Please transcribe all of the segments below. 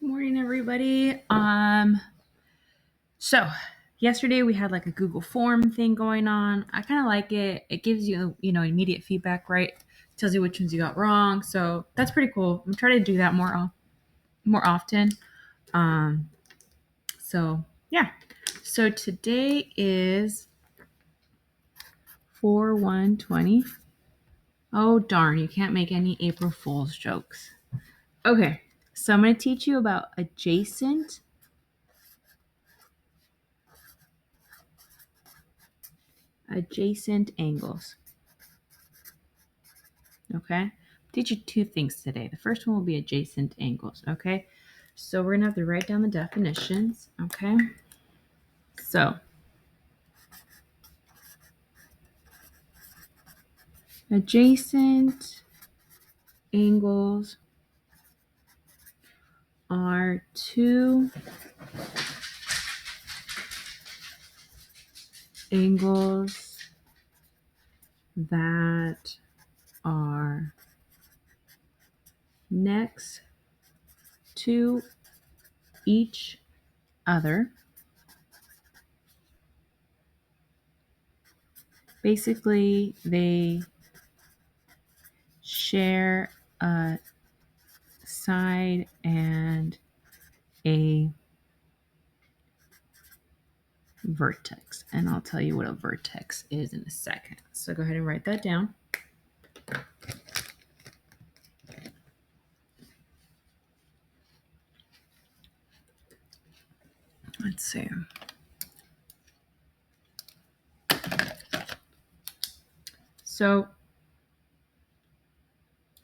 Morning, everybody. So yesterday we had like a Google form thing going on. I kind of like it. It gives you, immediate feedback, right? Tells you which ones you got wrong. So that's pretty cool. I'm trying to do that more often. Um, so yeah. So today is 4/1/20. Oh darn, you can't make any April Fool's jokes. Okay. So I'm going to teach you about adjacent angles. Okay, teach you two things today. The first one will be adjacent angles. Okay, so we're gonna have to write down the definitions. Okay, so adjacent angles are two angles that are next to each other. Basically, they share a side and a vertex. And I'll tell you what a vertex is in a second. So go ahead and write that down. Let's see. So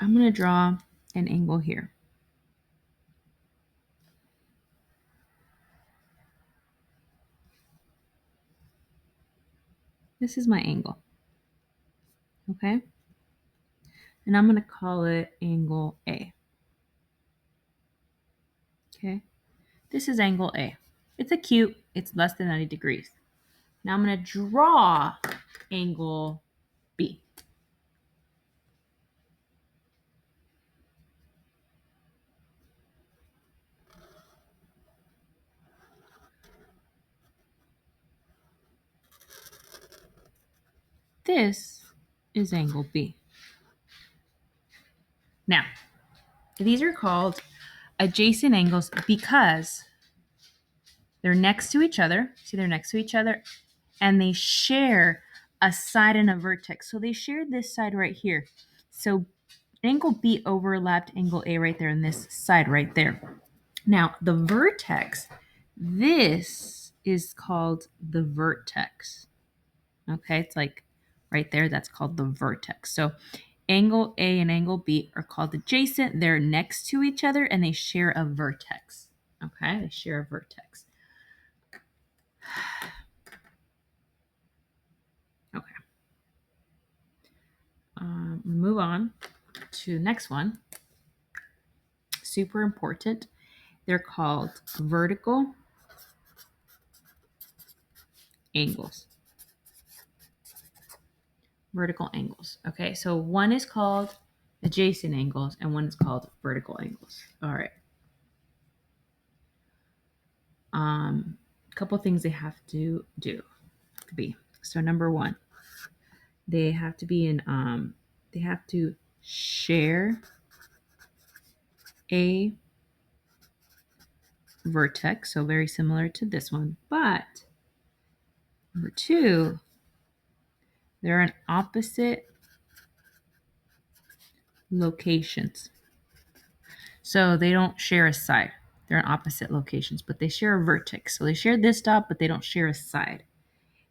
I'm going to draw an angle here. This is my angle. Okay? And I'm going to call it angle A. Okay? This is angle A. It's acute. It's less than 90 degrees. Now I'm going to draw angle B. This is angle B. Now, these are called adjacent angles because they're next to each other. See, they're next to each other, and they share a side and a vertex. So they share this side right here. So angle B overlapped angle A right there, and this side right there. Now, the vertex, this is called the vertex. Okay, it's like right there, that's called the vertex. So angle A and angle B are called adjacent. They're next to each other, and they share a vertex. Okay, they share a vertex. Okay. Move on to the next one. Super important. They're called vertical angles. Vertical angles. Okay, so one is called adjacent angles and one is called vertical angles. All right. A couple things they have to do. So number one, they have to be in they have to share a vertex, so very similar to this one. But number two, they're in opposite locations. So they don't share a side. They're in opposite locations, but they share a vertex. So they share this dot, but they don't share a side.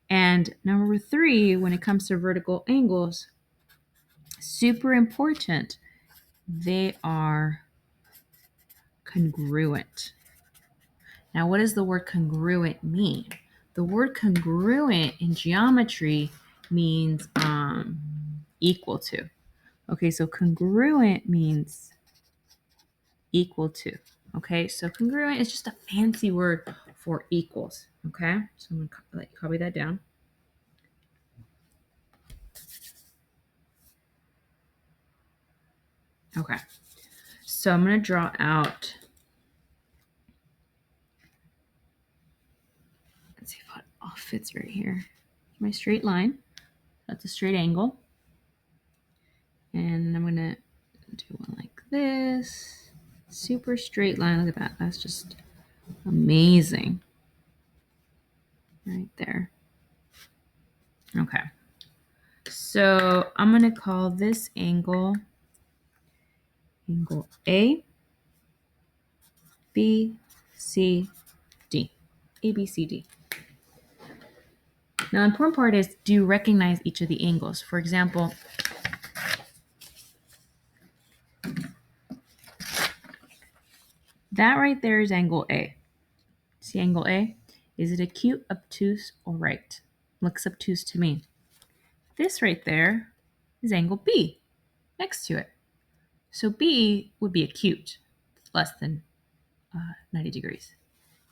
And number three, when it comes to vertical angles, super important, they are congruent. Now, what does the word congruent mean? The word congruent in geometry means equal to. Okay, so congruent means equal to. Okay, so congruent is just a fancy word for equals. Okay, so I'm going to copy that down. Okay, so I'm going to draw out fits right here. My straight line. That's a straight angle. And I'm going to do one like this. Super straight line. Look at that. That's just amazing. Right there. Okay. So I'm going to call this angle A, B, C, D. A, B, C, D. Now, the important part is, do you recognize each of the angles? For example, that right there is angle A. See angle A? Is it acute, obtuse, or right? Looks obtuse to me. This right there is angle B next to it. So B would be acute, less than 90 degrees.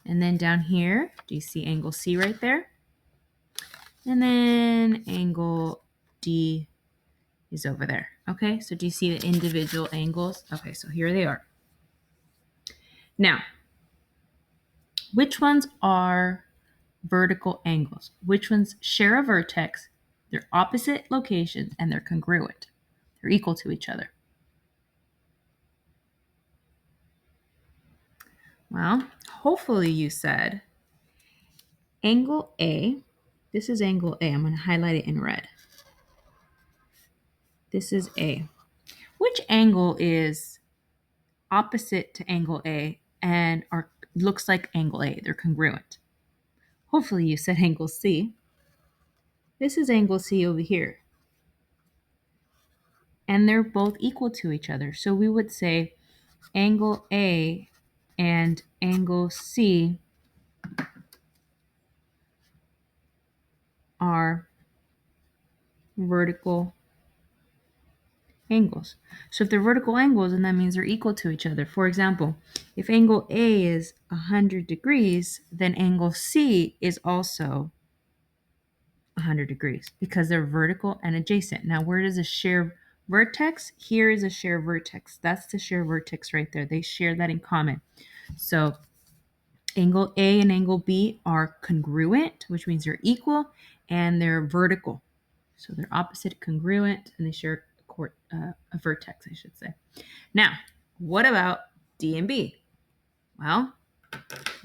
And then down here, do you see angle C right there? And then angle D is over there. Okay, so do you see the individual angles? Okay, so here they are. Now, which ones are vertical angles? Which ones share a vertex? They're opposite locations and they're congruent. They're equal to each other. Well, hopefully you said angle A. This is angle A. I'm going to highlight it in red. This is A. Which angle is opposite to angle A and looks like angle A? They're congruent. Hopefully you said angle C. This is angle C over here. And they're both equal to each other. So we would say angle A and angle C are vertical angles. So if they're vertical angles, then that means they're equal to each other. For example, if angle A is 100 degrees, then angle C is also 100 degrees because they're vertical and adjacent. Now, where does a share vertex? Here is a share vertex. That's the share vertex right there. They share that in common. So angle A and angle B are congruent, which means they're equal, and they're vertical. So they're opposite, congruent, and they share a vertex, I should say. Now, what about D and B? Well,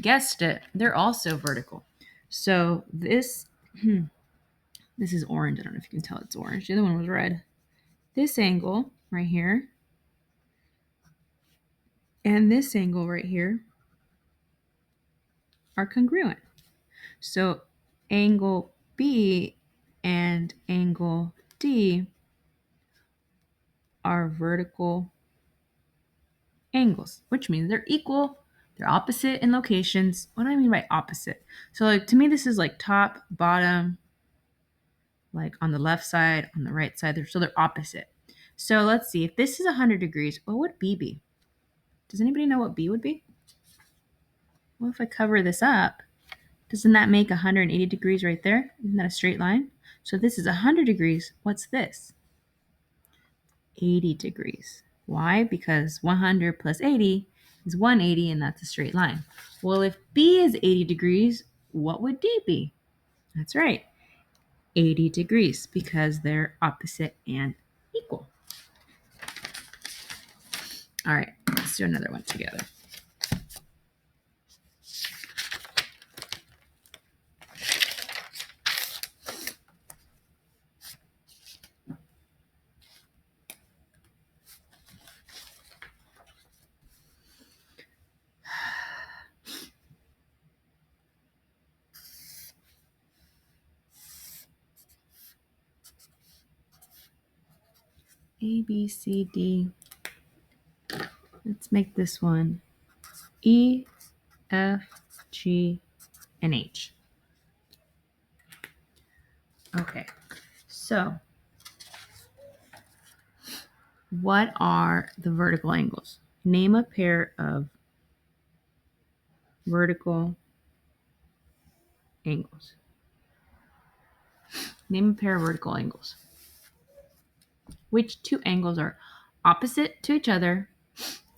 guessed it, they're also vertical. So this is orange. I don't know if you can tell it's orange. The other one was red. This angle right here and this angle right here are congruent. So angle B and angle D are vertical angles, which means they're equal, they're opposite in locations. What do I mean by opposite? So like to me, this is like top, bottom, like on the left side, on the right side. So they're opposite. So let's see, if this is 100 degrees, what would B be? Does anybody know what B would be? Well, if I cover this up, doesn't that make 180 degrees right there? Isn't that a straight line? So this is 100 degrees. What's this? 80 degrees. Why? Because 100 plus 80 is 180, and that's a straight line. Well, if B is 80 degrees, what would D be? That's right, 80 degrees, because they're opposite and equal. All right, let's do another one together. A, B, C, D. Let's make this one E, F, G, and H. Okay, so what are the vertical angles? Name a pair of vertical angles. Name a pair of vertical angles. Which two angles are opposite to each other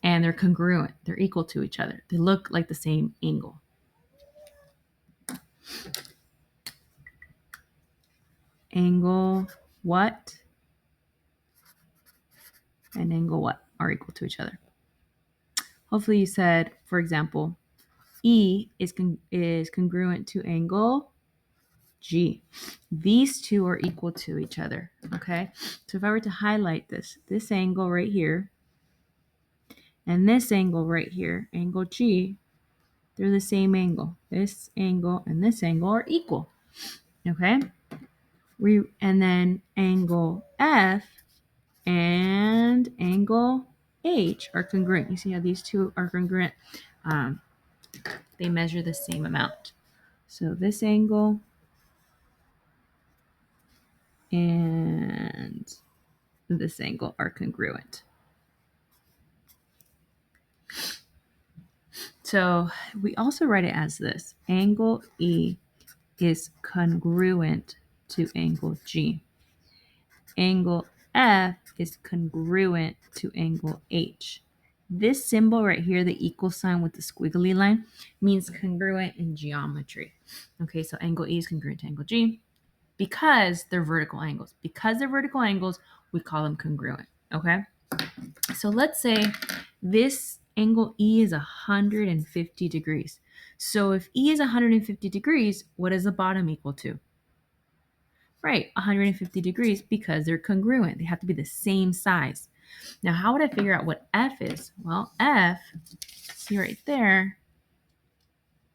and they're congruent? They're equal to each other. They look like the same angle. angle what and angle what are equal to each other. Hopefully you said, for example, E is congruent to angle G. These two are equal to each other, okay? So if I were to highlight this angle right here and this angle right here, angle G, they're the same angle. This angle and this angle are equal, okay? And then angle F and angle H are congruent. You see how these two are congruent? They measure the same amount. So this angle and this angle are congruent. So we also write it as this. Angle E is congruent to angle G. Angle F is congruent to angle H. This symbol right here, the equal sign with the squiggly line, means congruent in geometry. Okay, so angle E is congruent to angle G because they're vertical angles. Because they're vertical angles, we call them congruent. Okay, so let's say this angle E is 150 degrees. So if E is 150 degrees, what is the bottom equal to? Right, 150 degrees because they're congruent. They have to be the same size. Now, how would I figure out what F is? Well, F, see right there,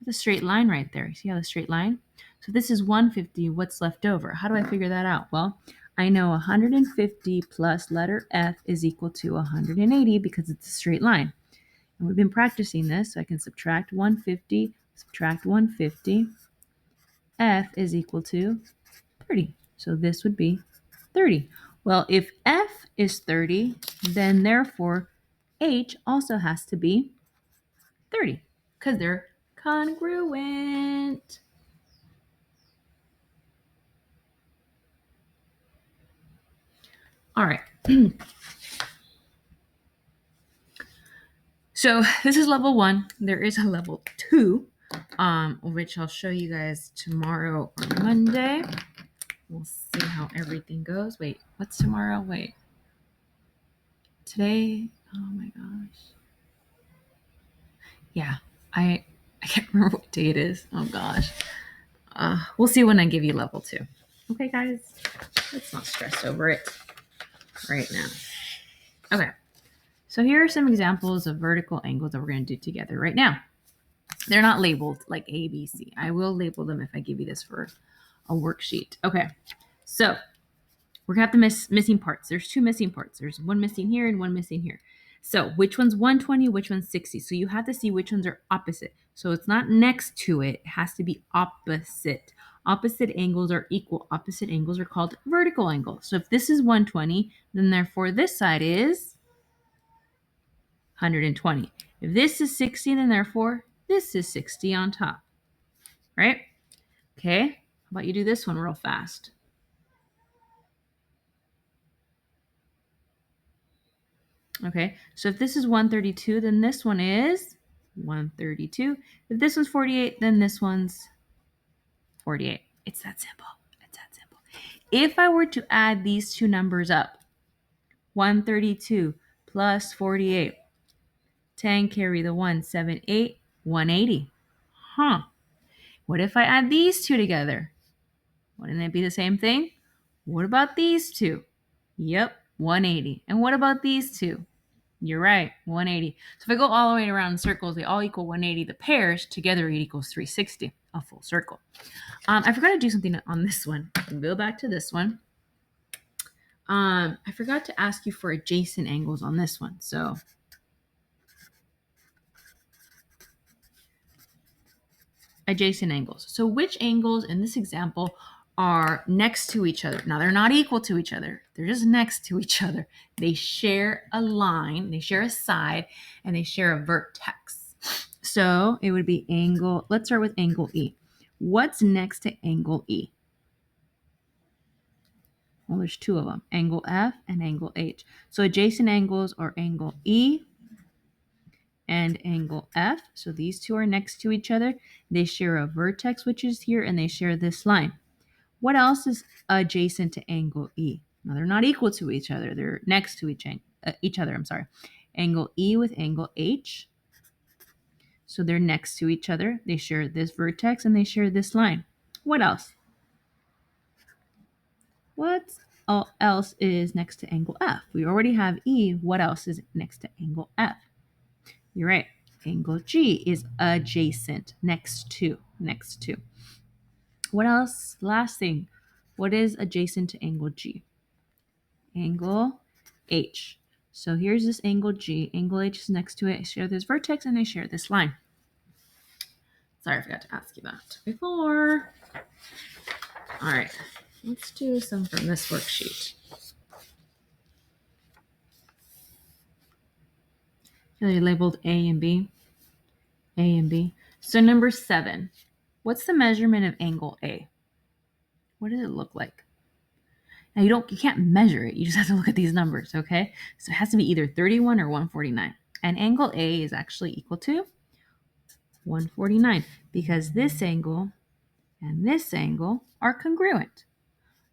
the straight line right there. See how the straight line? So this is 150. What's left over? How do I figure that out? Well, I know 150 plus letter F is equal to 180 because it's a straight line. And we've been practicing this, so I can subtract 150, subtract 150. F is equal to 30. So this would be 30. Well, if F is 30, then therefore H also has to be 30 because they're congruent. All right. So this is level 1. There is a level 2, which I'll show you guys tomorrow or Monday. We'll see how everything goes. Wait, what's tomorrow? Wait. Today? Oh my gosh. Yeah, I can't remember what day it is. Oh gosh. We'll see when I give you level 2. Okay, guys? Let's not stress over it right now. Okay. So here are some examples of vertical angles that we're going to do together right now. They're not labeled like A, B, C. I will label them if I give you this for a worksheet. Okay. So we're going to have the missing parts. There's 2 missing parts. There's one missing here and one missing here. So which one's 120, which one's 60? So you have to see which ones are opposite. So it's not next to it. It has to be opposite. Opposite angles are equal. Opposite angles are called vertical angles. So if this is 120, then therefore this side is 120. If this is 60, then therefore this is 60 on top. Right? Okay. How about you do this one real fast? Okay, so if this is 132, then this one is 132. If this one's 48, then this one's 48. It's that simple. It's that simple. If I were to add these two numbers up, 132 plus 48, 10 carry the 1, 7, 8, 180. Huh. What if I add these two together? Wouldn't it be the same thing? What about these two? Yep, 180. And what about these two? You're right, 180. So if I go all the way around in circles, they all equal 180. The pairs together equals 360, a full circle. I forgot to do something on this one. I'll go back to this one. I forgot to ask you for adjacent angles on this one. So adjacent angles. So which angles in this example are next to each other? Now, they're not equal to each other. They're just next to each other. They share a line, they share a side, and they share a vertex. So it would be angle. Let's start with angle E. What's next to angle E? Well, there's 2 of them, angle F and angle H. So adjacent angles are angle E and angle F. So these two are next to each other. They share a vertex, which is here, and they share this line. What else is adjacent to angle E? Now, they're not equal to each other. They're next to each other. I'm sorry. Angle E with angle H. So they're next to each other. They share this vertex and they share this line. What else? What else is next to angle F? We already have E. What else is next to angle F? You're right. Angle G is adjacent, next to. What else? Last thing. What is adjacent to angle G? Angle H. So here's this angle G. Angle H is next to it. I share this vertex and I share this line. Sorry, I forgot to ask you that before. All right, let's do some from this worksheet. They labeled A and B. A and B. So number 7. What's the measurement of angle A? What does it look like? Now you can't measure it. You just have to look at these numbers, okay? So it has to be either 31 or 149. And angle A is actually equal to 149 because this angle and this angle are congruent.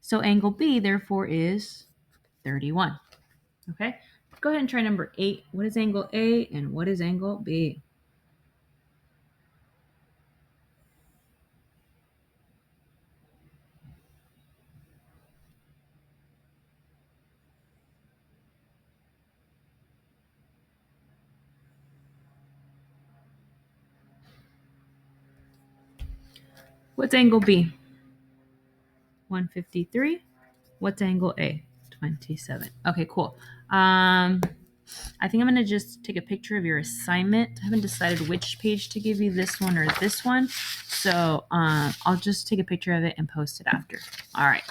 So angle B therefore is 31. Okay? Go ahead and try number 8. What is angle A and what is angle B? What's angle B? 153. What's angle A? 27. Okay, cool. I think I'm going to just take a picture of your assignment. I haven't decided which page to give you, this one or this one. So I'll just take a picture of it and post it after. All right.